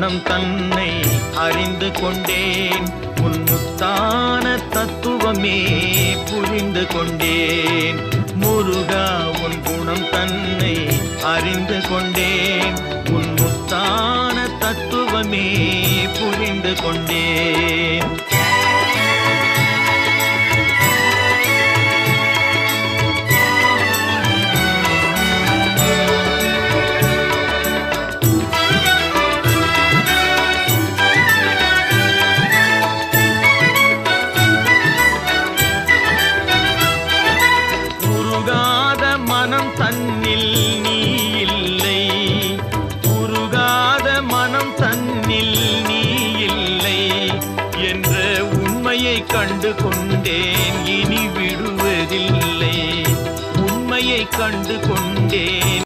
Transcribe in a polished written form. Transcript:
குணம் தன்னை அறிந்து கொண்டேன். உன் முத்தான தத்துவமே புரிந்து கொண்டேன். முருகா உன் குணம் தன்னை அறிந்து கொண்டேன். உன் முத்தான தத்துவமே புரிந்து கொண்டேன். மனம் தன்னில் நீ இல்லை, உருகாத மனம் தன்னில் நீ இல்லை என்ற உண்மையை கண்டு கொண்டேன். இனி விடுவதில்லை, உண்மையை கண்டு கொண்டேன்.